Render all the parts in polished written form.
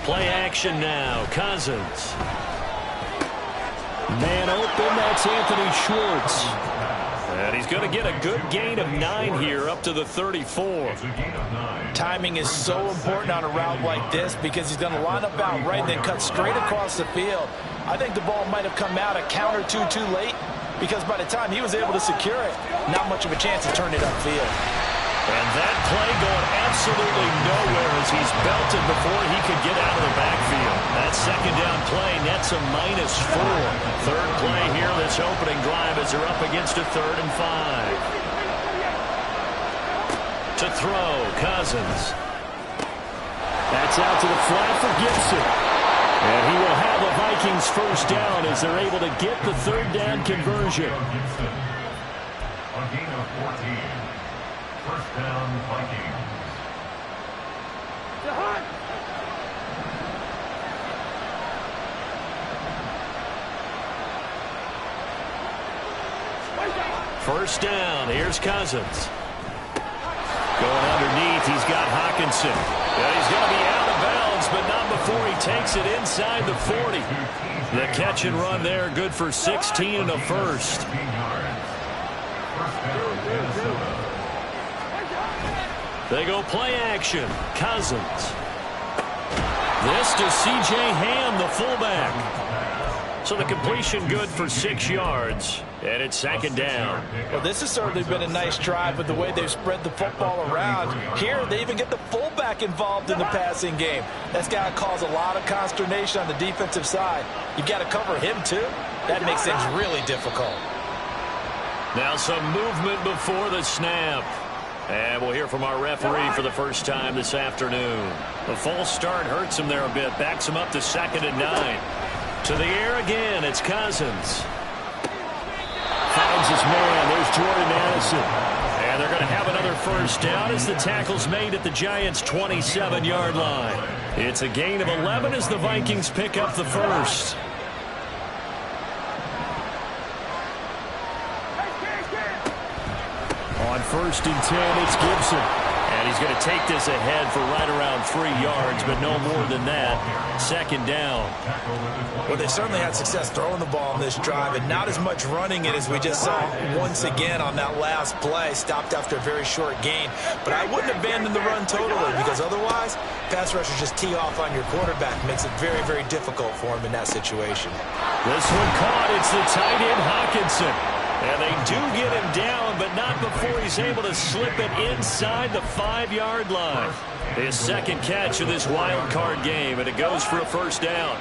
Play action now. Cousins. Man open, that's Anthony Schwartz. And he's going to get a good gain of 9 here up to the 34. Timing is so important on a route like this because he's going to line up out right and then cut straight across the field. I think the ball might have come out a count or two too late because by the time he was able to secure it, not much of a chance to turn it upfield. And that play going absolutely nowhere as he's belted before he could get out of the backfield. That second down play nets a -4. Third play here this opening drive as they're up against a 3rd and 5. To throw, Cousins. That's out to the flat for Gibson. And he will have a Vikings first down as they're able to get the 3rd down conversion. A gain of 14. First down, Vikings. First down. Here's Cousins. Going underneath, he's got Hockenson. Yeah, he's going to be out of bounds, but not before he takes it inside the 40. The catch and run there, good for 16 and a first. They go play action. Cousins. This to C.J. Ham, the fullback. So the completion good for 6 yards. And it's 2nd down. Well, this has certainly been a nice drive with the way they've spread the football around. Here, they even get the fullback involved in the passing game. That's got to cause a lot of consternation on the defensive side. You've got to cover him, too. That makes things really difficult. Now some movement before the snap. And we'll hear from our referee for the first time this afternoon. The false start hurts him there a bit. Backs him up to 2nd and 9. To the air again, it's Cousins. Finds his man. There's Jordan Addison. And they're going to have another first down as the tackle's made at the Giants' 27-yard line. It's a gain of 11 as the Vikings pick up the first. On 1st and 10, it's Gibson. And he's going to take this ahead for right around 3 yards, but no more than that. 2nd down. Well, they certainly had success throwing the ball on this drive, and not as much running it as we just saw once again on that last play. Stopped after a very short gain. But I wouldn't abandon the run totally because otherwise, pass rushers just tee off on your quarterback. Makes it very, very difficult for him in that situation. This one caught. It's the tight end, Hockenson. And they do get him down, but not before he's able to slip it inside the 5-yard line. His 2nd catch of this wild card game, and it goes for a first down.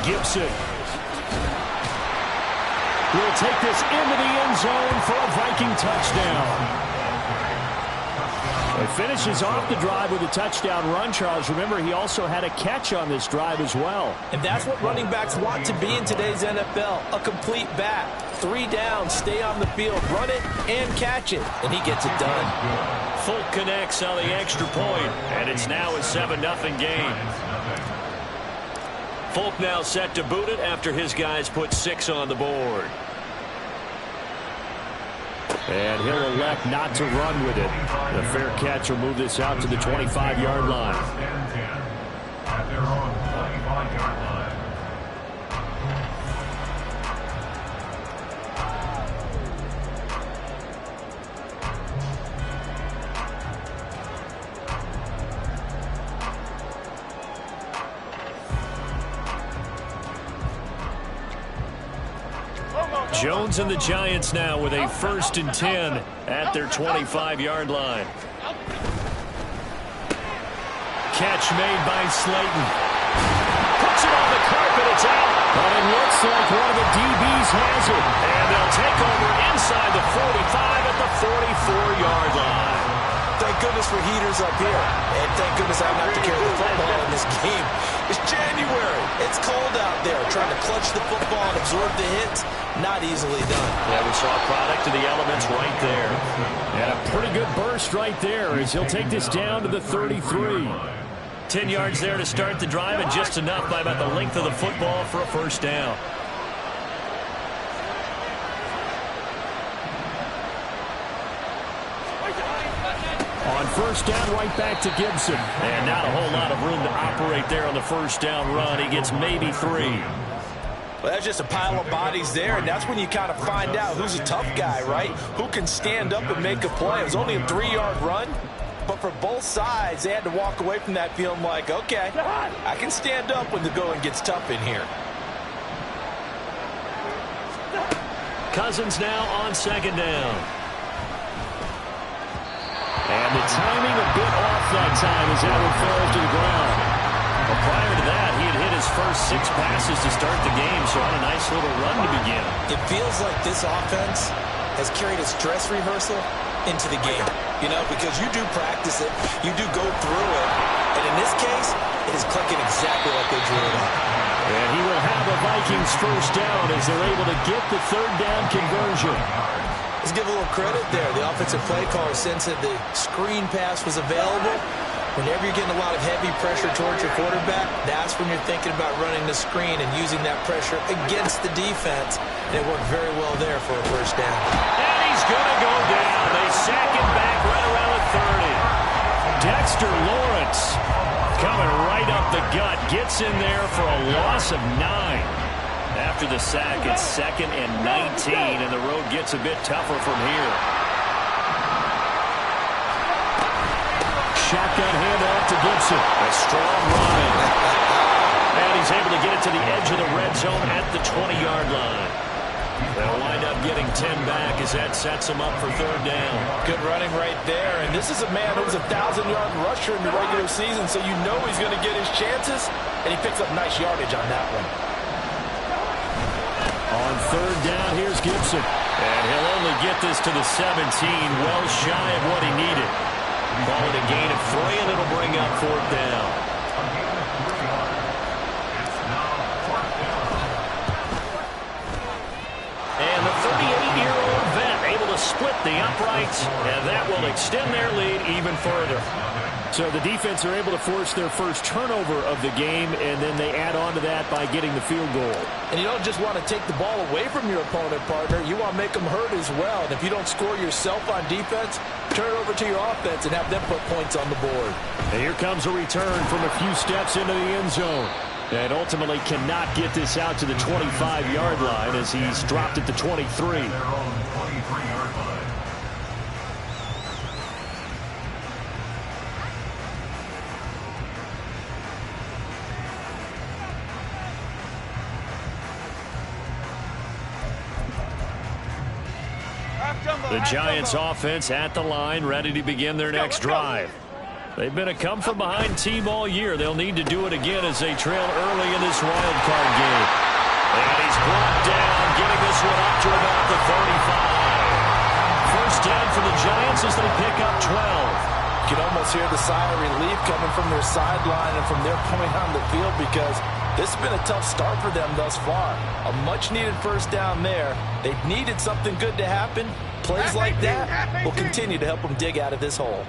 Gibson will take this into the end zone for a Viking touchdown. He finishes off the drive with a touchdown run, Charles. Remember, he also had a catch on this drive as well. And that's what running backs want to be in today's NFL, a complete back. 3 down, stay on the field, run it, and catch it. And he gets it done. Folk connects on the extra point, and it's now a 7-0 game. Folk now set to boot it after his guys put 6 on the board. And he'll elect not to run with it. The fair catch will move this out to the 25-yard line. At their own 25-yard line. Jones and the Giants now with a 1st and 10 at their 25-yard line. Catch made by Slayton. Puts it on the carpet. It's out. But it looks like one of the DBs has it. And they'll take over inside the 45 at the 44-yard line. Thank goodness for heaters up here. And thank goodness I don't have to carry the football in this game. It's January. It's cold out there. Trying to clutch the football and absorb the hits, not easily done. Yeah, we saw a product of the elements right there. And a pretty good burst right there as he'll take this down to the 33. 10 yards there to start the drive, and just enough by about the length of the football for a first down. first down right back to Gibson. And not a whole lot of room to operate there on the first down run. He gets maybe 3. Well, that's just a pile of bodies there, and that's when you kind of find out who's a tough guy, right? Who can stand up and make a play. It was only a 3-yard run, but for both sides, they had to walk away from that feeling like, okay, I can stand up when the going gets tough in here. Cousins now on second down. And the timing a bit off that time as Allen falls to the ground. Well, prior to that, he had hit his first 6 passes to start the game, so on a nice little run to begin. It feels like this offense has carried its dress rehearsal into the game, you know, because you do practice it, you do go through it, and in this case, it is clicking exactly like they drew it up. And he will have a Vikings first down as they're able to get the third down conversion. Let's give a little credit there. The offensive play caller sensed that the screen pass was available. Whenever you're getting a lot of heavy pressure towards your quarterback, that's when you're thinking about running the screen and using that pressure against the defense. And it worked very well there for a first down. And he's going to go down. They sack him back right around the 30. Dexter Lawrence coming right up the gut. Gets in there for a loss of 9. After the sack, it's 2nd and 19, and the road gets a bit tougher from here. Shotgun handoff to Gibson. A strong run. And he's able to get it to the edge of the red zone at the 20-yard line. They'll wind up getting 10 back as that sets him up for third down. Good running right there. And this is a man who was a 1,000-yard rusher in the regular season, so you know he's going to get his chances. And he picks up nice yardage on that one. On third down, here's Gibson. And he'll only get this to the 17, well shy of what he needed. Call it a gain of 3, and it'll bring up fourth down. And the 38-year-old vet able to split the uprights, and that will extend their lead even further. So the defense are able to force their first turnover of the game, and then they add on to that by getting the field goal. And you don't just want to take the ball away from your opponent, partner. You want to make them hurt as well. And if you don't score yourself on defense, turn it over to your offense and have them put points on the board. And here comes a return from a few steps into the end zone. And ultimately cannot get this out to the 25-yard line as he's dropped at the 23. The Giants offense at the line, ready to begin their next drive. They've been a come-from-behind team all year. They'll need to do it again as they trail early in this wild card game. And he's brought down, getting this one up to about the 35. First down for the Giants as they pick up 12. You can almost hear the sigh of relief coming from their sideline and from their point on the field because this has been a tough start for them thus far. A much-needed first down there. They've needed something good to happen. Plays like that will continue to help them dig out of this hole.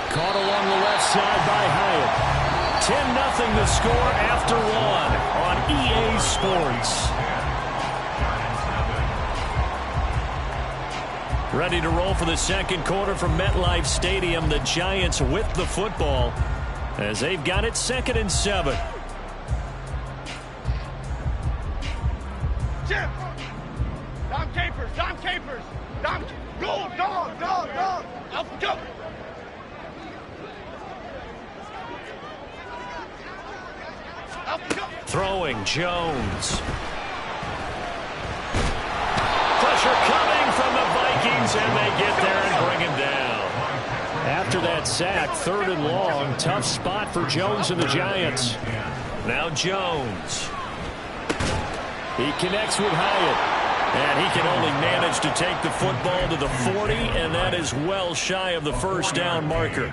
Caught along the left side by Hyatt. 10-0 the score after 1 on EA Sports. Ready to roll for the second quarter from MetLife Stadium. The Giants with the football as they've got it 2nd and 7. Jim! Dom Capers! Dom Capers! Dom! Go! Dog! Dog! Dog! Up! Go! Up! Go! Throwing Jones. Pressure coming from the Vikings, and they get there and bring him down. After that sack, 3rd and long, tough spot for Jones and the Giants. Now Jones. He connects with Hyatt. And he can only manage to take the football to the 40, and that is well shy of the first down marker.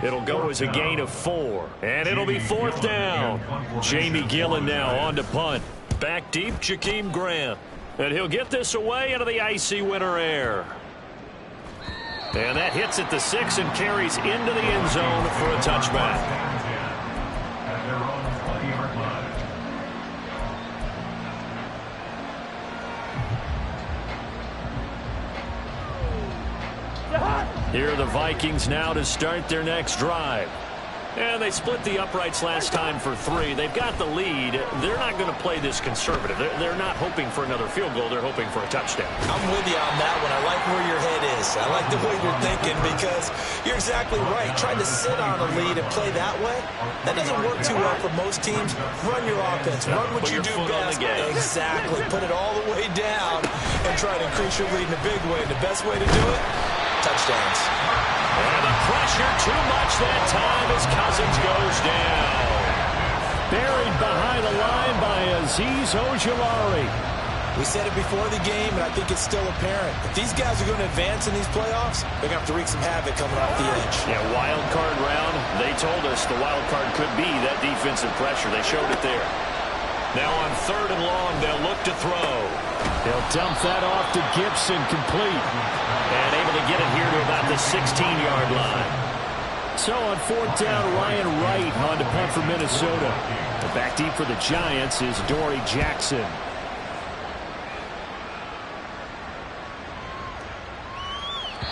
It'll go as a gain of 4, and it'll be 4th down. Jamie Gillen now on to punt. Back deep, Jakeem Grant. And he'll get this away into the icy winter air. And that hits at the 6 and carries into the end zone for a touchback. Here are the Vikings now to start their next drive. And they split the uprights last time for 3. They've got the lead. They're not going to play this conservative. They're not hoping for another field goal. They're hoping for a touchdown. I'm with you on that one. I like where your head is. I like the way you're thinking because you're exactly right. Trying to sit on a lead and play that way, that doesn't work too well for most teams. Run your offense. Run what you do best. Exactly. Put it all the way down and try to increase your lead in a big way. And the best way to do it, touchdowns. And the pressure too much that time as Cousins goes down. Buried behind the line by Azeez Ojulari. We said it before the game, and I think it's still apparent. If these guys are going to advance in these playoffs, they're going to have to wreak some havoc coming off the edge. Yeah, wild card round. They told us the wild card could be that defensive pressure. They showed it there. Now on 3rd and long, they'll look to throw. They'll dump that off to Gibson, complete. And able to get it here to about the 16-yard line. So on 4th down, Ryan Wright on to punt for Minnesota. The back deep for the Giants is Dory Jackson.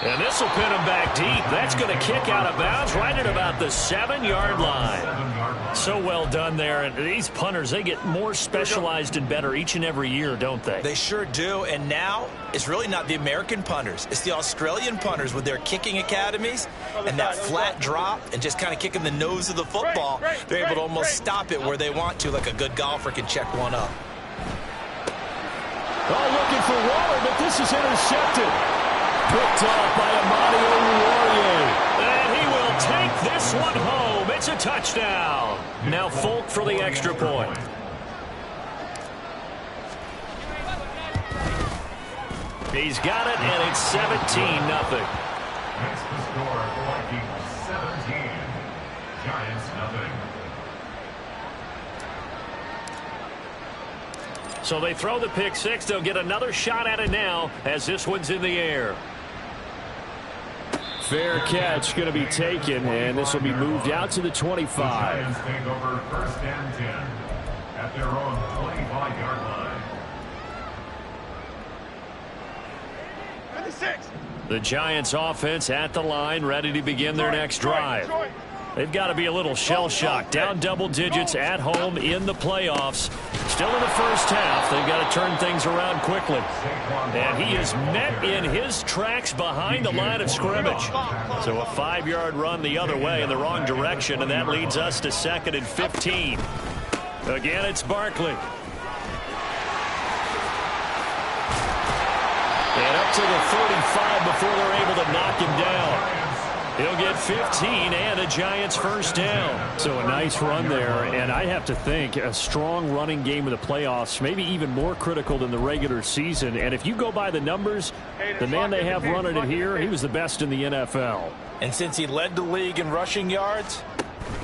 And this will pin him back deep. That's going to kick out of bounds right at about the 7-yard line. So well done there. And these punters, they get more specialized and better each and every year, don't they? They sure do. And now it's really not the American punters. It's the Australian punters with their kicking academies and that flat drop and just kind of kicking the nose of the football. They're able to almost stop it where they want to, like a good golfer can check one up. Oh, looking for Waller, but this is intercepted. Picked off by Amani Oruwariye. And he will take this one home. It's a touchdown. Now Folk for the extra point. He's got it, and it's 17-0. That's the score for Vikings 17. Giants nothing. So they throw the pick 6. They'll get another shot at it now as this one's in the air. Fair catch going to be taken, and this will be moved out to the 25. The Giants take over 1st and 10 at their own 25-yard line. 26. The Giants offense at the line, ready to begin their next drive. They've got to be a little shell-shocked. Down double digits at home in the playoffs. Still in the first half. They've got to turn things around quickly. And he is met in his tracks behind the line of scrimmage. So a 5-yard run the other way in the wrong direction, and that leads us to 2nd and 15. Again, it's Barkley. And up to the 35 before they're able to knock him down. He'll get 15 and a Giants first down. So a nice run there, and I have to think a strong running game in the playoffs, maybe even more critical than the regular season. And if you go by the numbers, the man they have running it here, he was the best in the NFL. And since he led the league in rushing yards,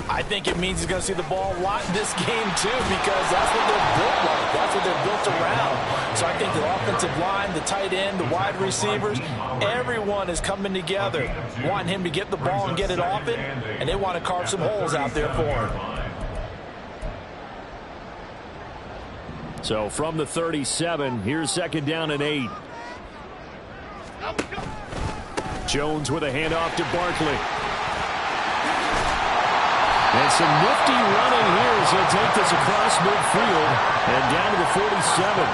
I think it means he's going to see the ball a lot in this game, too, because that's what they're built like. That's what they're built around. So I think the offensive line, the tight end, the wide receivers, everyone is coming together, wanting him to get the ball and get it off it, and they want to carve some holes out there for him. So from the 37, here's 2nd down and 8. Jones with a handoff to Barkley. And some nifty running here as he'll take this across midfield and down to the 47.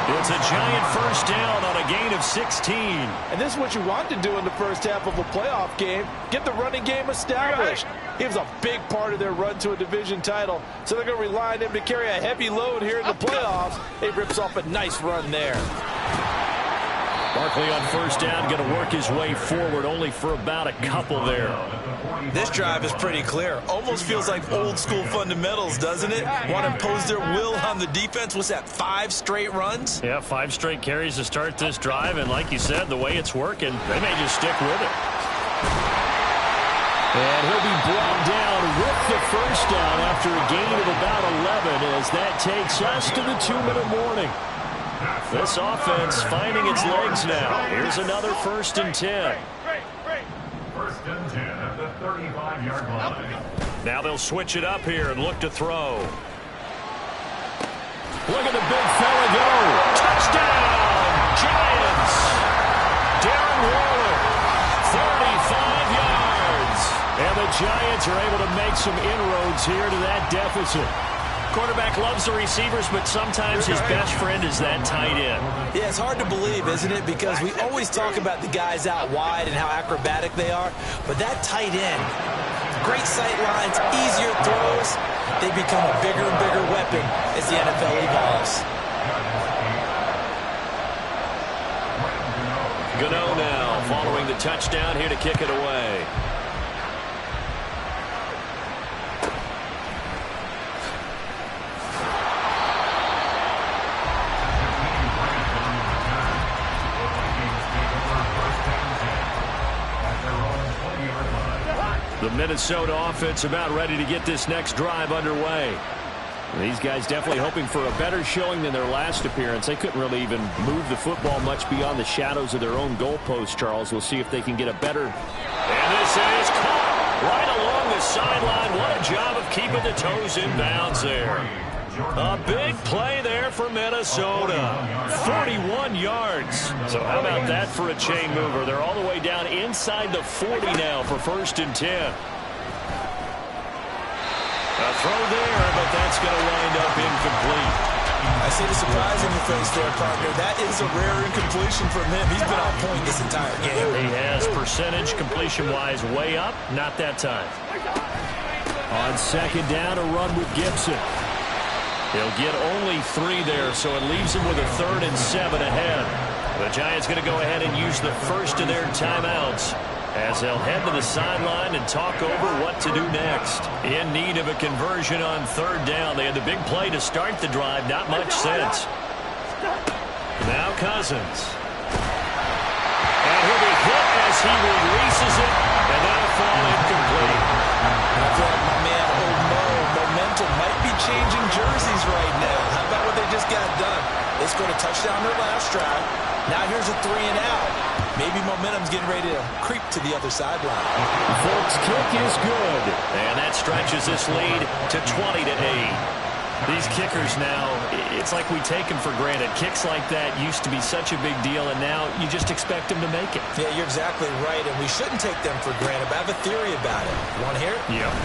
It's a Giant first down on a gain of 16. And this is what you want to do in the first half of a playoff game. Get the running game established. He was a big part of their run to a division title. So they're going to rely on him to carry a heavy load here in the playoffs. He rips off a nice run there. Barkley on first down, going to work his way forward only for about a couple there. This drive is pretty clear. Almost feels like old school fundamentals, doesn't it? Want to impose their will on the defense. What's that, 5 straight runs? Yeah, 5 straight carries to start this drive. And like you said, the way it's working, they may just stick with it. And he'll be brought down with the first down after a gain of about 11 as that takes us to the 2-minute warning. This offense finding its legs now. Here's another 1st and 10. 1st and 10 at the 35-yard line. Now they'll switch it up here and look to throw. Look at the big fella go. Touchdown, Giants. Darren Waller, 30 the Giants are able to make some inroads here to that deficit. Quarterback loves the receivers, but sometimes his best friend is that tight end. Yeah, it's hard to believe, isn't it? Because we always talk about the guys out wide and how acrobatic they are. But that tight end, great sight lines, easier throws, they become a bigger and bigger weapon as the NFL evolves. Gano now following the touchdown here to kick it away. The Minnesota offense about ready to get this next drive underway. These guys definitely hoping for a better showing than their last appearance. They couldn't really even move the football much beyond the shadows of their own goalpost, Charles. We'll see if they can get a better... And this is caught right along the sideline. What a job of keeping the toes in bounds there. A big play there for Minnesota. 41 yards. So how about that for a chain mover? They're all the way down inside the 40 now for 1st and 10. A throw there, but that's going to wind up incomplete. I see the surprise in your face there, partner. That is a rare incompletion from him. He's been on point this entire game. He has percentage completion-wise way up. Not that time. On 2nd down, a run with Gibson. He'll get only 3 there, so it leaves him with a 3rd and 7 ahead. The Giants going to go ahead and use the first of their timeouts as they'll head to the sideline and talk over what to do next. In need of a conversion on 3rd down. They had the big play to start the drive. Not much sense. Now Cousins. And he'll be hit as he releases it, and that'll fall incomplete. I feel like my man, Old Mo, momentum might be changing jerseys right now. How about what they just got done? They scored a touchdown their last drive. Now here's a 3 and out. Maybe momentum's getting ready to creep to the other sideline. Folks' kick is good. And that stretches this lead to 20-8. These kickers now, it's like we take them for granted. Kicks like that used to be such a big deal, and now you just expect them to make it. Yeah, you're exactly right, and we shouldn't take them for granted, but I have a theory about it. You want to hear it? Yep.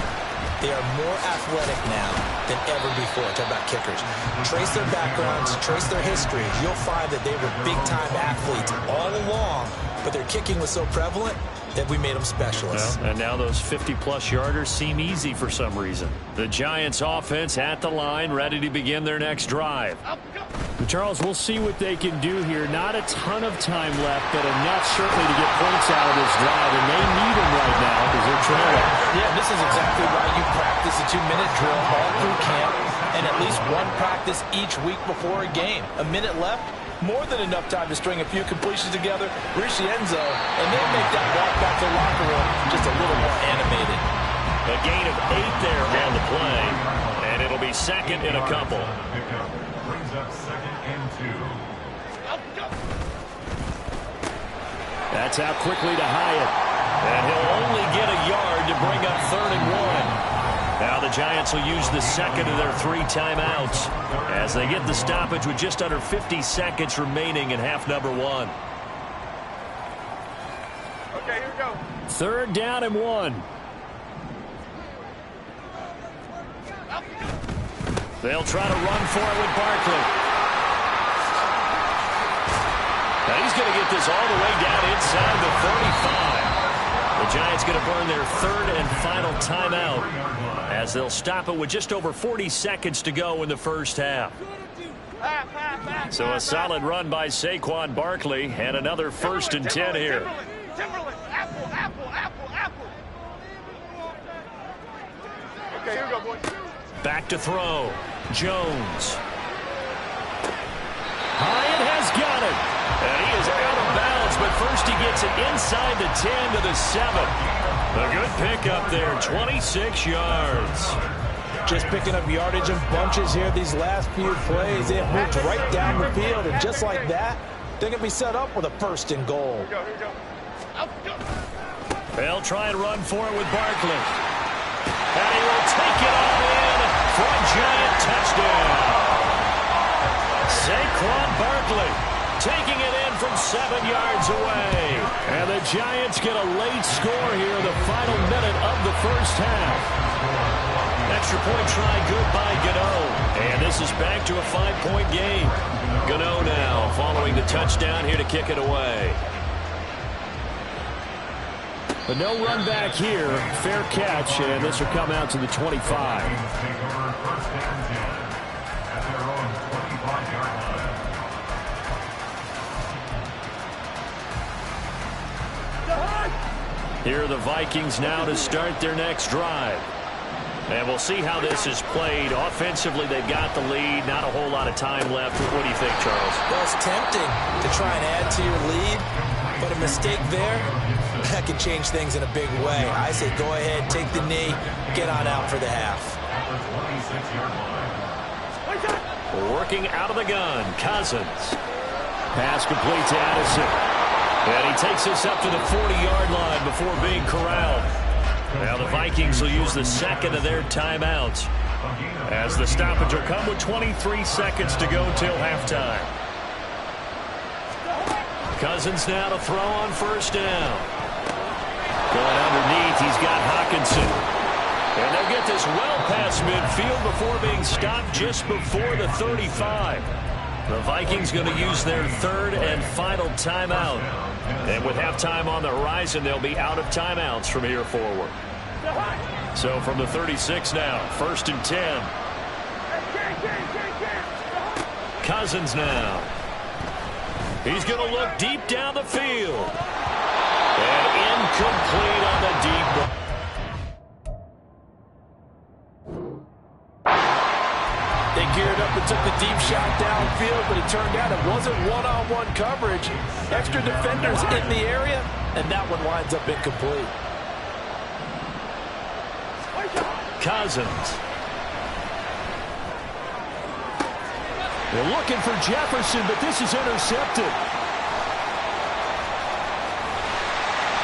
They are more athletic now than ever before. Talk about kickers. Trace their backgrounds, trace their history. You'll find that they were big-time athletes all along, but their kicking was so prevalent that we made them specialists. Well, and now those 50-plus yarders seem easy for some reason. The Giants offense at the line, ready to begin their next drive. Charles, we'll see what they can do here. Not a ton of time left, but enough certainly to get points out of this drive, and they need them right now because they're trailing. Yeah, this is exactly why you practice a 2-minute drill all through camp and at least one practice each week before a game. A minute left, more than enough time to string a few completions together, reach the end zone, and then make that walk back to the locker room just a little more animated. A gain of 8 there on the play, and it'll be 2nd and a couple. Brings up 2nd and 2. That's out quickly to Hyatt. And he'll only get a yard to bring up 3rd and 1. Now the Giants will use the 2nd of their 3 timeouts as they get the stoppage with just under 50 seconds remaining in half number 1. Okay, here we go. 3rd down and 1. They'll try to run for it with Barkley. Now he's going to get this all the way down inside the 35. The Giants going to burn their 3rd and final timeout as they'll stop it with just over 40 seconds to go in the first half. So a solid run by Saquon Barkley and another 1st and 10 here. Timberland, apple. Okay, here we go, boys. Back to throw. Jones. Hyatt has got it. And he is out of bounds, but first he gets it inside the 10 to the 7. A good pickup there, 26 yards. Just picking up yardage in bunches here these last few plays. They have moved right down the field, and just like that, they're going to be set up with a 1st and goal. Here we go. They'll try and run for it with Barkley. And he will take it all in for a Giant touchdown. Saquon Barkley taking it in from 7 yards away. And the Giants get a late score here in the final minute of the first half. Extra point try good by Gano. And this is back to a 5-point game. Gano now following the touchdown here to kick it away. But no run back here. Fair catch, and this will come out to the 25. Take over first and 10 at their own 25-yard line. Here are the Vikings now to start their next drive. And we'll see how this is played. Offensively, they've got the lead. Not a whole lot of time left. What do you think, Charles? Well, it's tempting to try and add to your lead, but a mistake there, that can change things in a big way. I say go ahead, take the knee, get on out for the half. Working out of the gun, Cousins. Pass complete to Addison. And he takes us up to the 40-yard line before being corralled. Now the Vikings will use the second of their timeouts, as the stoppage will come with 23 seconds to go till halftime. Cousins now to throw on first down. Going underneath, he's got Hockenson. And they'll get this well past midfield before being stopped just before the 35. The Vikings going to use their third and final timeout. And with halftime on the horizon, they'll be out of timeouts from here forward. So from the 36 now, first and 10. Cousins now. He's going to look deep down the field. And incomplete on the deep. They geared up and took the deep shot downfield, but it turned out it wasn't one-on-one coverage. Extra defenders in the area, and that one winds up incomplete. Cousins. They're looking for Jefferson, but this is intercepted.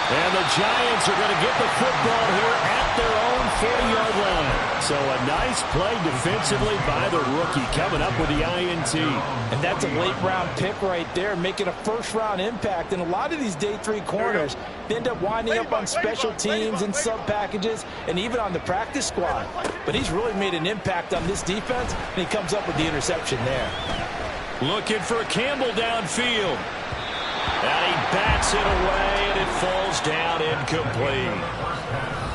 And the Giants are going to get the football here at their own 40-yard line. So a nice play defensively by the rookie, coming up with the INT. And that's a late-round pick right there, making a first-round impact. And a lot of these day 3 corners, they end up winding up on special teams and sub-packages and even on the practice squad. But he's really made an impact on this defense, and he comes up with the interception there. Looking for Campbell downfield. And he bats it away, and it falls down incomplete.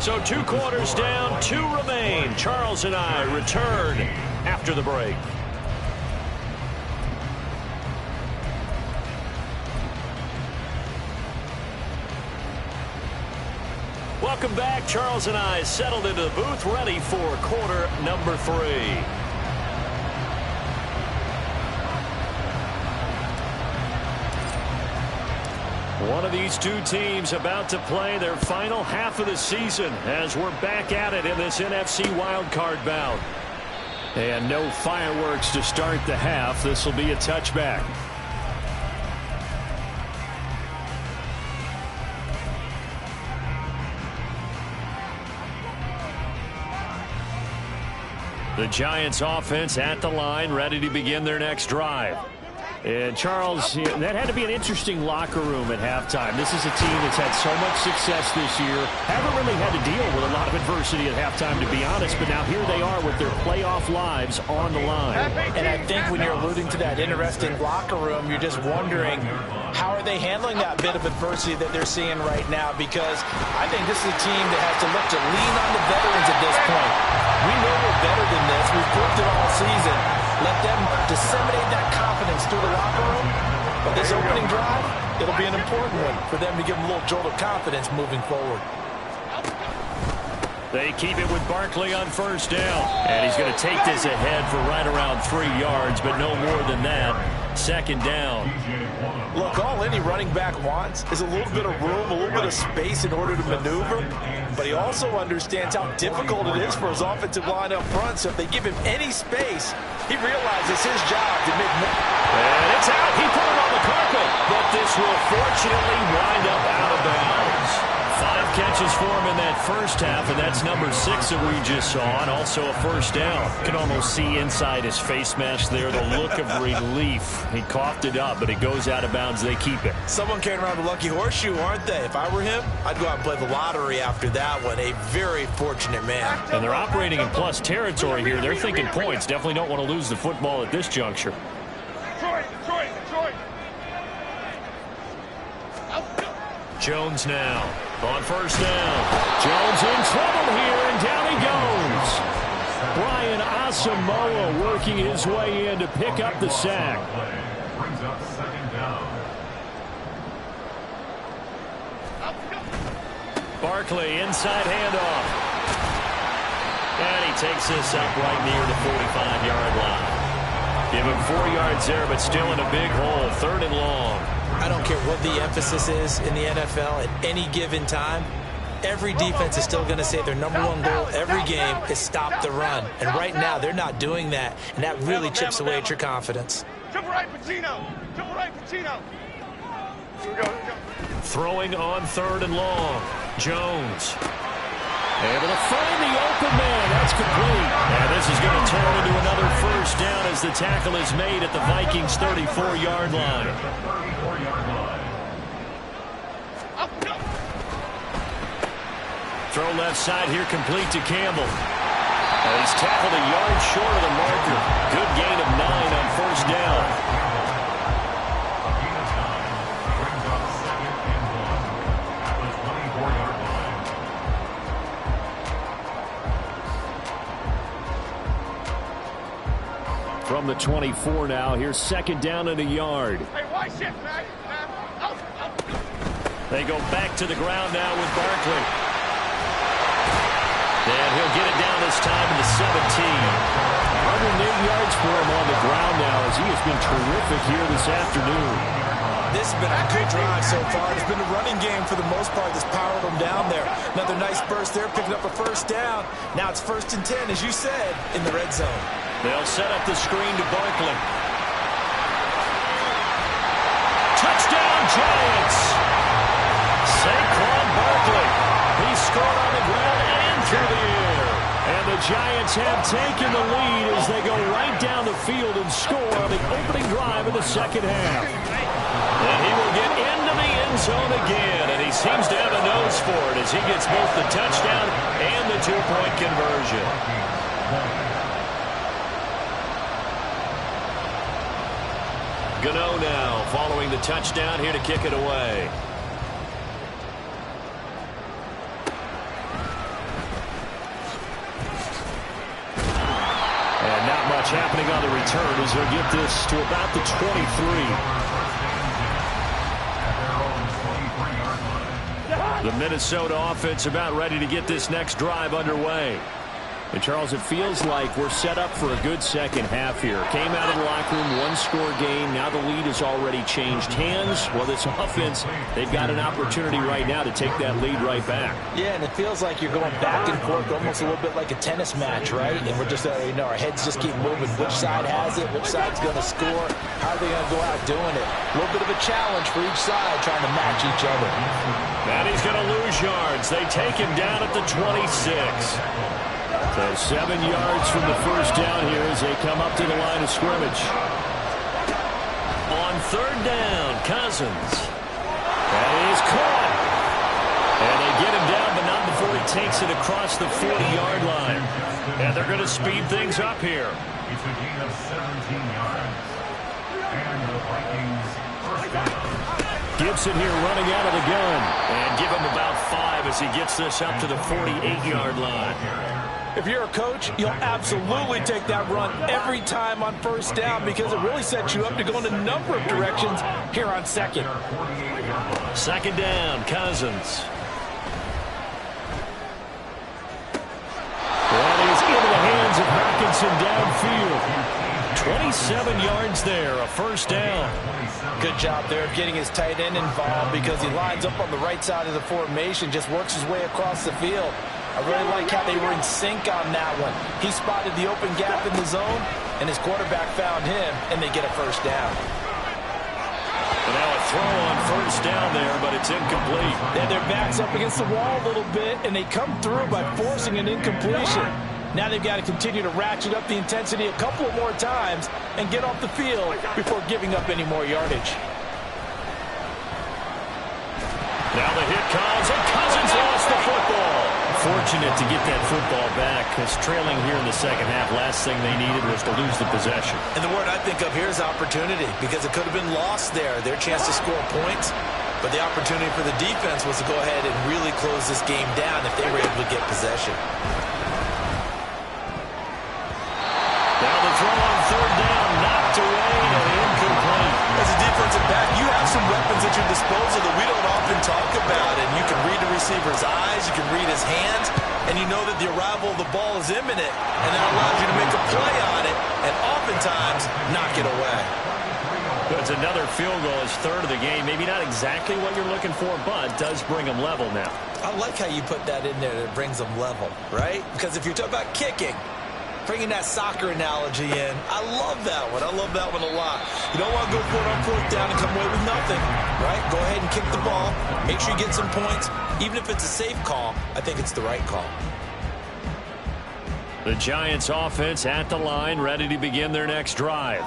So 2 quarters down, 2 remain. Charles and I return after the break. Welcome back. Charles and I settled into the booth, ready for quarter number 3. One of these two teams about to play their final half of the season as we're back at it in this NFC wildcard bout. And no fireworks to start the half. This will be a touchback. The Giants offense at the line, ready to begin their next drive. And Charles, that had to be an interesting locker room at halftime. This is a team that's had so much success this year. Haven't really had to deal with a lot of adversity at halftime, to be honest. But now here they are with their playoff lives on the line. And I think when you're alluding to that interesting locker room, you're just wondering, how are they handling that bit of adversity that they're seeing right now? Because I think this is a team that has to look to lean on the veterans at this point. We know we're better than this. We've proved it all season. Let them disseminate that confidence through the locker room. But this opening drive, it'll be an important one for them to give them a little jolt of confidence moving forward. They keep it with Barkley on first down. And he's going to take this ahead for right around 3 yards, but no more than that. Second down. Look, all any running back wants is a little bit of room, a little bit of space in order to maneuver. But he also understands how difficult it is for his offensive line up front. So if they give him any space, he realizes his job to make more. And it's out. He put it on the carpet. But this will fortunately wind up out of bounds. 5 catches for him in that first half, and that's number 6 that we just saw, and also a first down. You can almost see inside his face mask there the look of relief. He coughed it up, but it goes out of bounds. They keep it. Someone carrying around the lucky horseshoe, aren't they? If I were him, I'd go out and play the lottery after that one. A very fortunate man. And they're operating in plus territory here. They're thinking points. Definitely don't want to lose the football at this juncture. Detroit. Jones now on first down. Jones in trouble here, and down he goes. Brian Asamoah working his way in to pick up the sack. Brings up second down. Barkley inside handoff. And he takes this up right near the 45-yard line. Give him 4 yards there, but still in a big hole. 3rd and long. I don't care what the emphasis is in the NFL at any given time. Every defense is still going to say their number 1 goal every game is stop the run. And right now, they're not doing that, and that really chips away at your confidence. Triple right, Pacino. Here we go. Throwing on 3rd and long. Jones. Able to find the open man. That's complete. And this is going to turn into another first down as the tackle is made at the Vikings' 34-yard line. Throw left side here, complete to Campbell. And he's tackled a yard short of the marker. Good gain of 9 on first down. From the 24 now, here's 2nd down and a yard. Hey, why shift, man? They go back to the ground now with Barkley. And he'll get it down this time to the 17. 108 yards for him on the ground now as he has been terrific here this afternoon. This has been a good drive so far. It's been a running game for the most part that's powered them down there. Another nice burst there, picking up a first down. Now it's 1st and 10, as you said, in the red zone. They'll set up the screen to Barkley. Touchdown, Giants! Saquon Barkley. He scored on the ground and through the air. And the Giants have taken the lead as they go right down the field and score on the opening drive of the second half. And he will get into the end zone again, and he seems to have a nose for it as he gets both the touchdown and the 2-point conversion. Gano now following the touchdown here to kick it away. And not much happening on the return as they'll get this to about the 23. The Minnesota offense about ready to get this next drive underway. And, Charles, it feels like we're set up for a good second half here. Came out of the locker room, 1-score game. Now the lead has already changed hands. Well, this offense, they've got an opportunity right now to take that lead right back. Yeah, and it feels like you're going back and forth, almost a little bit like a tennis match, right? And we're just, our heads just keep moving. Which side has it? Which side's going to score? How are they going to go out doing it? A little bit of a challenge for each side, trying to match each other. And he's going to lose yards. They take him down at the 26. So 7 yards from the first down here as they come up to the line of scrimmage. On 3rd down, Cousins. And he's caught. And they get him down, but not before he takes it across the 40-yard line. And they're going to speed things up here. It's a gain of 17 yards. And the Vikings first down. Gibson here running out of the gun. And give him about 5 as he gets this up to the 48-yard line. If you're a coach, you'll absolutely take that run every time on first down because it really sets you up to go in a number of directions here on 2nd. 2nd down, Cousins. And he's into the hands of Hockenson downfield. 27 yards there, a first down. Good job there of getting his tight end involved because he lines up on the right side of the formation, just works his way across the field. I really like how they were in sync on that one. He spotted the open gap in the zone, and his quarterback found him, and they get a first down. And now a throw on first down there, but it's incomplete. And their back's up against the wall a little bit, and they come through by forcing an incompletion. Now they've got to continue to ratchet up the intensity a couple of more times and get off the field before giving up any more yardage. Now the hit comes, and Cousins lost the football. Fortunate to get that football back, because trailing here in the second half, last thing they needed was to lose the possession. And the word I think of here is opportunity, because it could have been lost there, their chance to score points. But the opportunity for the defense was to go ahead and really close this game down if they were able to get possession. Now the throw on third down, knocked away and incomplete. As a defensive back, you have some weapons at your disposal that we don't often talk about. And you can read the receiver's eyes, you can read his hands, and you know that the arrival of the ball is imminent. And that allows you to make a play on it and oftentimes knock it away. It's another field goal, his third of the game. Maybe not exactly what you're looking for, but does bring them level now. I like how you put that in there, that it brings them level, right? Because if you're talking about kicking, bringing that soccer analogy in, I love that one. I love that one a lot. You don't want to go for it on fourth down and come away with nothing, right? Go ahead and kick the ball. Make sure you get some points. Even if it's a safe call, I think it's the right call. The Giants offense at the line, ready to begin their next drive.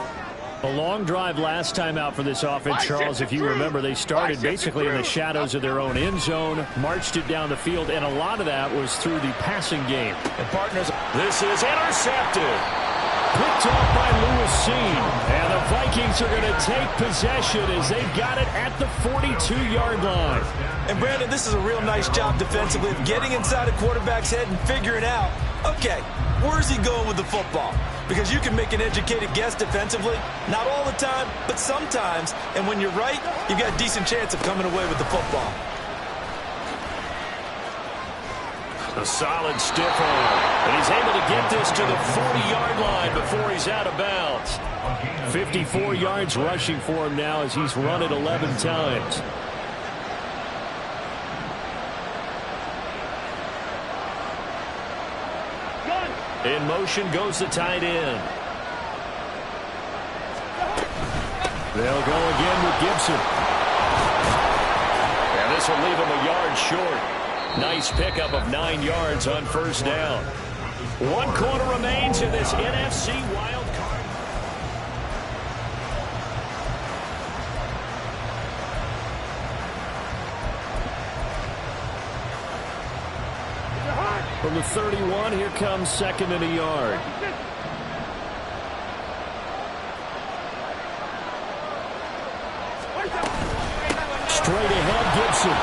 A long drive last time out for this offense, Charles. If you remember, they started basically in the shadows of their own end zone, marched it down the field, and a lot of that was through the passing game. And partners, this is intercepted. Picked off by Lewis Cine. And the Vikings are going to take possession as they've got it at the 42-yard line. And Brandon, this is a real nice job defensively of getting inside a quarterback's head and figuring out, okay, where's he going with the football? Because you can make an educated guess defensively. Not all the time, but sometimes. And when you're right, you've got a decent chance of coming away with the football. A solid stiff arm. And he's able to get this to the 40-yard line before he's out of bounds. 54 yards rushing for him now as he's run it 11 times. In motion goes the tight end. They'll go again with Gibson. And this will leave him a yard short. Nice pickup of 9 yards on first down. 1 quarter remains in this NFC wild card. From the 31, here comes second and a yard. Straight ahead, Gibson.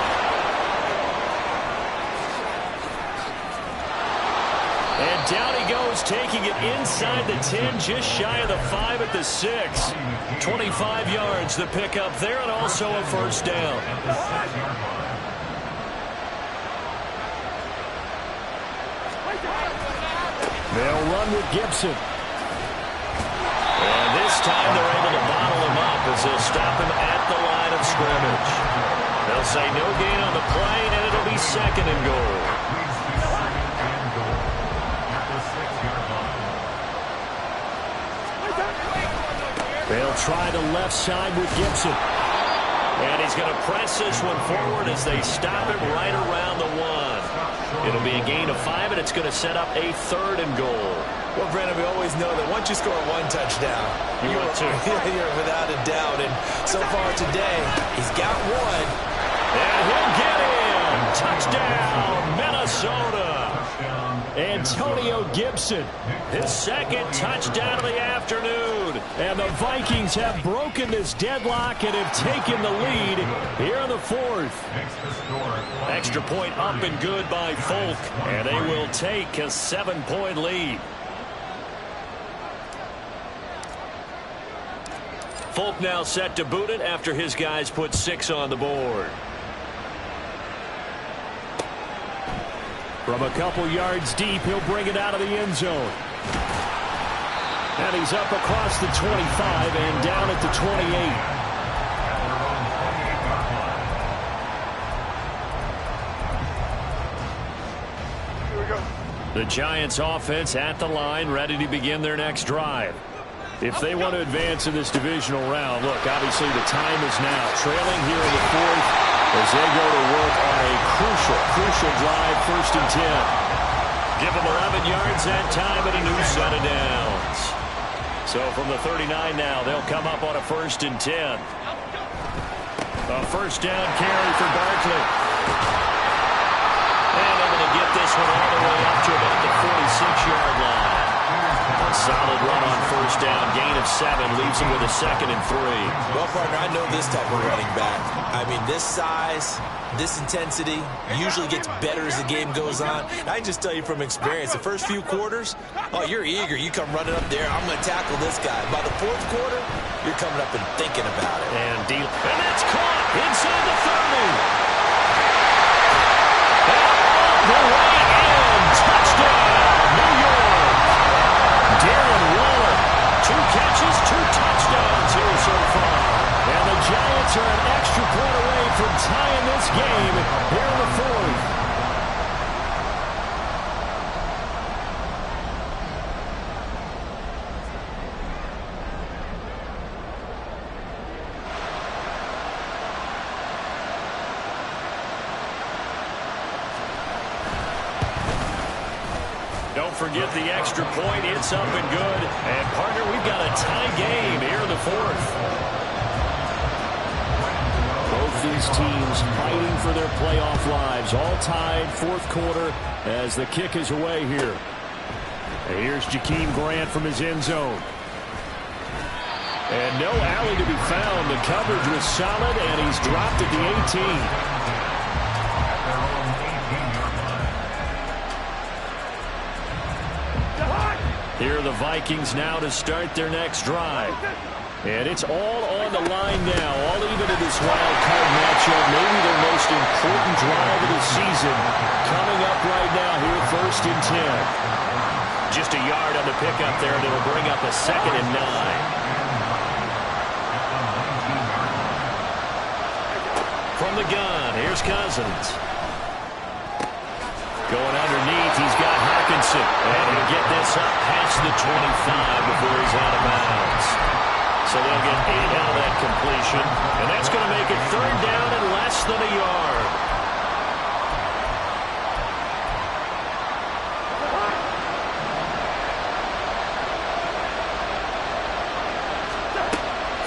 And down he goes, taking it inside the 10, just shy of the 5 at the 6. 25 yards the pickup there, and also a first down. They'll run with Gibson. And this time they're able to bottle him up as they'll stop him at the line of scrimmage. They'll say no gain on the play, and it'll be second and goal. They'll try the left side with Gibson. And he's going to press this one forward as they stop him right around the 1. It'll be a gain of 5, and it's going to set up a third and goal. Well, Brandon, we always know that once you score 1 touchdown, You want two. You're without a doubt. And so far today, he's got 1. And he'll get in. Touchdown, Minnesota. Antonio Gibson, His second touchdown of the afternoon. and the Vikings have broken this deadlock and have taken the lead here in the 4th. Extra point up and good by Folk, and they will take a 7-point lead. Folk now set to boot it after his guys put 6 on the board. From a couple yards deep, he'll bring it out of the end zone. And he's up across the 25 and down at the 28. The Giants offense at the line, ready to begin their next drive. if they want to advance in this divisional round. Look, obviously the time is now. Trailing here in the fourth as they go to work on a crucial drive, 1st and 10. Give them 11 yards that time and a new set of downs. So from the 39 now, they'll come up on a 1st and 10. A 1st down carry for Barkley. And able to get this one all the way up to about the 46-yard line. A solid run on 1st down. Gain of 7 leaves him with a 2nd and 3. Well, partner, I know this type of running back. I mean, this size, this intensity usually gets better as the game goes on. I can just tell you from experience, the first few quarters, oh, you're eager. You come running up there. I'm going to tackle this guy. By the 4th quarter, you're coming up and thinking about it. And that's caught inside the 30. The way in. Touchdown, New York. Darren Waller, 2 catches, 2 touchdowns here so far. And the Giants are an extra point away from tying this game here in the 4th. Don't forget the extra point. It's up and good. And, partner, we've got a tie game here in the 4th. Both these teams fighting for their playoff lives. All tied, 4th quarter as the kick is away here. And here's Jakeem Grant from his end zone. And no alley to be found. The coverage was solid, and he's dropped at the 18. Here are the Vikings now to start their next drive. And it's all on the line now, all even in this wild card matchup. Maybe their most important drive of the season coming up right now here, 1st and 10. Just a yard on the pickup there, and it'll bring up a 2nd and 9. From the gun, here's Cousins. Going underneath, he's got Hockenson. And he'll get this up past the 25 before he's out of bounds. So they'll get 8 out of that completion. And that's going to make it 3rd down and less than a yard.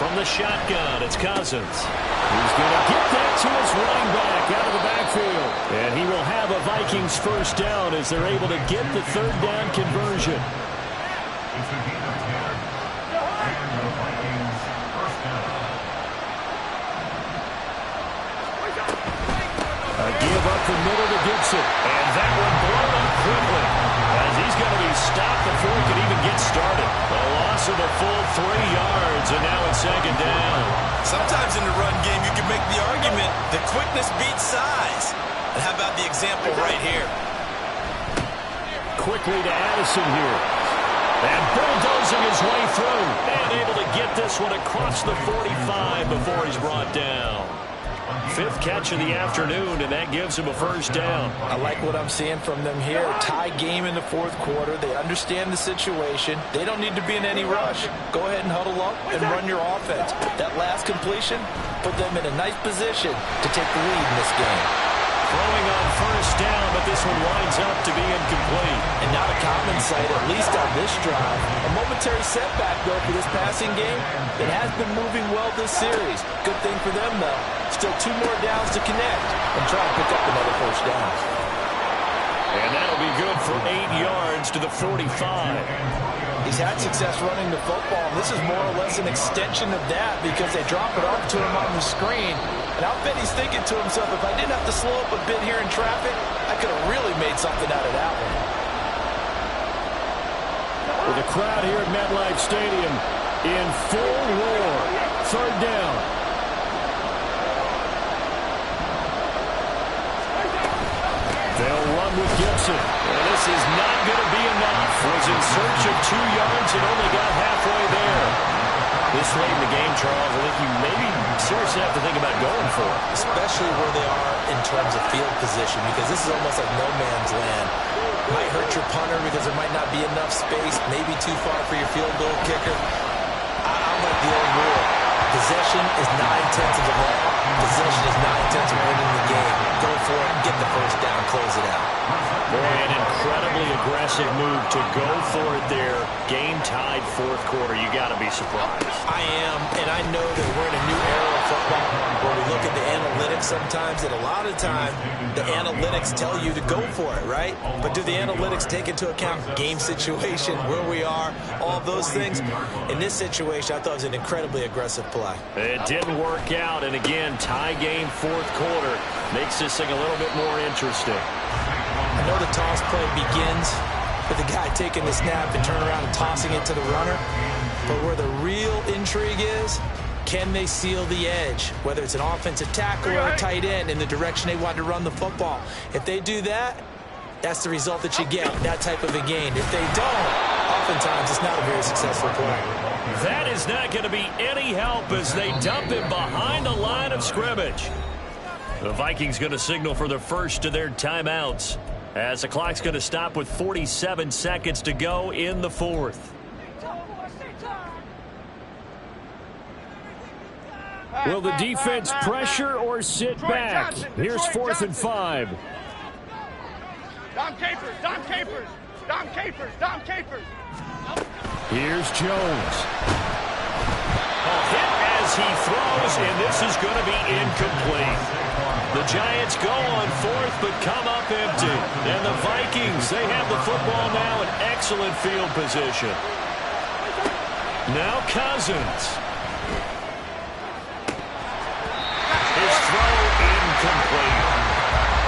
From the shotgun, it's Cousins. He's going to get that to his running back out of the backfield. And he will have a Vikings 1st down as they're able to get the 3rd down conversion. A give up the middle to Gibson. And that one blown up quickly as he's going to be stopped before he can even get started. A loss of a full 3 yards, and now it's 2nd down. Sometimes in the run game, you can make the argument that quickness beats size. And how about the example right here? Quickly to Addison here. And bulldozing his way through. And able to get this one across the 45 before he's brought down. 5th catch of the afternoon, and that gives him a 1st down. I like what I'm seeing from them here. Tie game in the 4th quarter. They understand the situation. They don't need to be in any rush. Go ahead and huddle up and run your offense. That last completion put them in a nice position to take the lead in this game. Throwing on 1st down, but this one winds up to be incomplete. And not a common sight, at least on this drive. A momentary setback, though, for this passing game that has been moving well this series. Good thing for them, though. Still 2 more downs to connect and try to pick up another 1st down. And that'll be good for 8 yards to the 45. He's had success running the football. This is more or less an extension of that because they drop it off to him on the screen. And I'll bet he's thinking to himself, if I didn't have to slow up a bit here in traffic, I could have really made something out of that one. With the crowd here at MetLife Stadium in full roar. 3rd down. They'll run with Gibson. And this is not going to be enough. Was in search of 2 yards and only got halfway there. This late in the game, Charles, I think you maybe seriously have to think about going for it. Especially where they are in terms of field position, because this is almost like no man's land. Might hurt your punter because there might not be enough space, maybe too far for your field goal kicker. possession is 9/10 of the ball. Possession is 9/10 of winning the game. Go for it, get the first down, close it out. Boy, an incredibly aggressive move to go for it there. Game tied fourth quarter. You got to be surprised. I am, and I know that we're in a new era of football where we look at the analytics sometimes, and a lot of time the analytics tell you to go for it, right? But do the analytics take into account game situation, where we are, all those things? In this situation, I thought it was an incredibly aggressive play. It didn't work out, and again, tie game fourth quarter makes this thing a little bit more interesting. I know the toss play begins with the guy taking the snap and turn around and tossing it to the runner. But where the real intrigue is, can they seal the edge? Whether it's an offensive tackle or a tight end in the direction they want to run the football. If they do that, that's the result that you get, that type of a gain. If they don't, oftentimes it's not a very successful play. That is not going to be any help as they dump him behind the line of scrimmage. The Vikings going to signal for the first of their timeouts as the clock's going to stop with 47 seconds to go in the fourth. Will the defense pressure or sit back? Here's 4th and 5. Dom Capers, Dom Capers, Dom Capers, Dom Capers. Here's Jones. Hit as he throws, and this is going to be incomplete. The Giants go on fourth, but come up empty. And the Vikings, they have the football now in excellent field position. Now Cousins. His throw incomplete.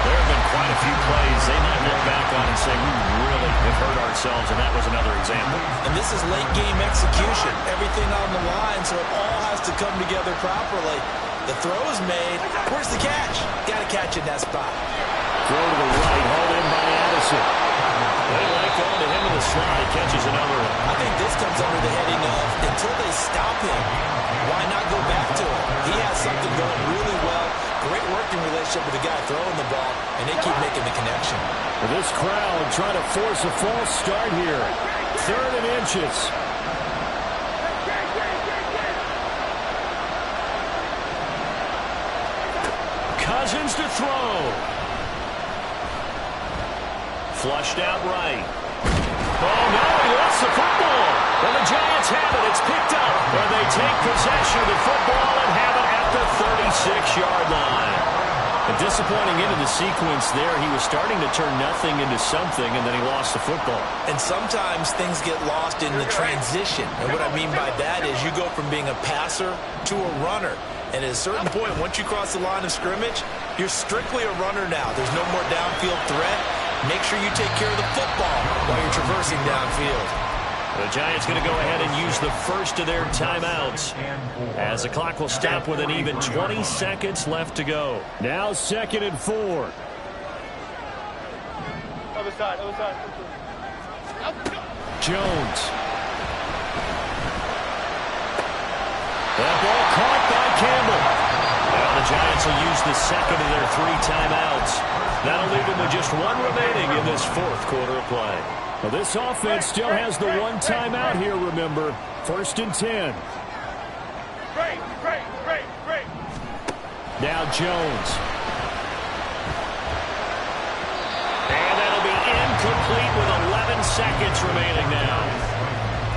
There have been quite a few plays they might look back on and say, we really have hurt ourselves, and that was another example. And this is late game execution. Everything on the line, so it all has to come together properly. The throw is made. Where's the catch? Got to catch in that spot. Throw to the right, hauled in by Addison. They like going to him in the slot. He catches another one. I think this comes under the heading of, until they stop him, why not go back to it? He has something going really well. Great working relationship with the guy throwing the ball, and they keep making the connection. Well, this crowd trying to force a false start here. 3rd and inches. Cousins to throw. Flushed out right. Oh, no, he lost the football. And the Giants have it. It's picked up. And they take possession of the football and have it at the 36-yard line. A disappointing end of the sequence there. He was starting to turn nothing into something, and then he lost the football. And sometimes things get lost in the transition. And what I mean by that is you go from being a passer to a runner. And at a certain point, once you cross the line of scrimmage, you're strictly a runner now. There's no more downfield threat. Make sure you take care of the football while you're traversing downfield. The Giants going to go ahead and use the first of their timeouts as the clock will stop with an even 20 seconds left to go. Now 2nd and 4. Other side, other side. Jones. That ball caught by Campbell. Now the Giants will use the second of their 3 timeouts. That'll leave them with just 1 remaining in this fourth quarter of play. Well, this offense still has the 1 timeout here, remember. 1st and 10. Great. Now Jones. And that'll be incomplete with 11 seconds remaining now.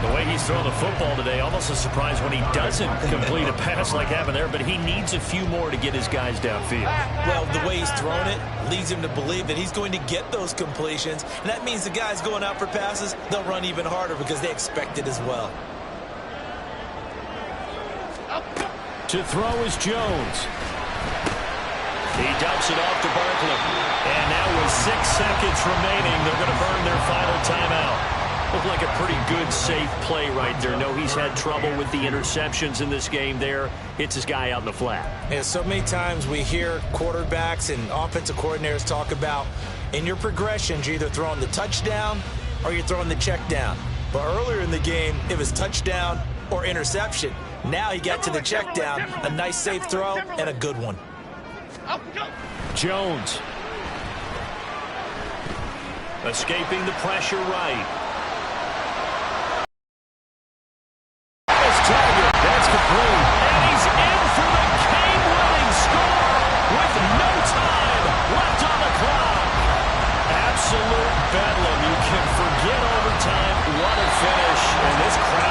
The way he's throwing the football today, almost a surprise when he doesn't complete a pass like happened there, but he needs a few more to get his guys downfield. Well, the way he's thrown it leads him to believe that he's going to get those completions, and that means the guys going out for passes, they'll run even harder because they expect it as well. To throw is Jones. He dumps it off to Barkley. And now with 6 seconds remaining, they're going to burn their final timeout. Looked like a pretty good, safe play right there. No, he's had trouble with the interceptions in this game there. Hits his guy out in the flat. Yeah, so many times we hear quarterbacks and offensive coordinators talk about in your progressions, you're either throwing the touchdown or you're throwing the check down. But earlier in the game, it was touchdown or interception. Now he got to the check down, a nice safe throw, and a good one. Jones. Escaping the pressure right. That's complete. And he's in again overtime. What a finish. And this crowd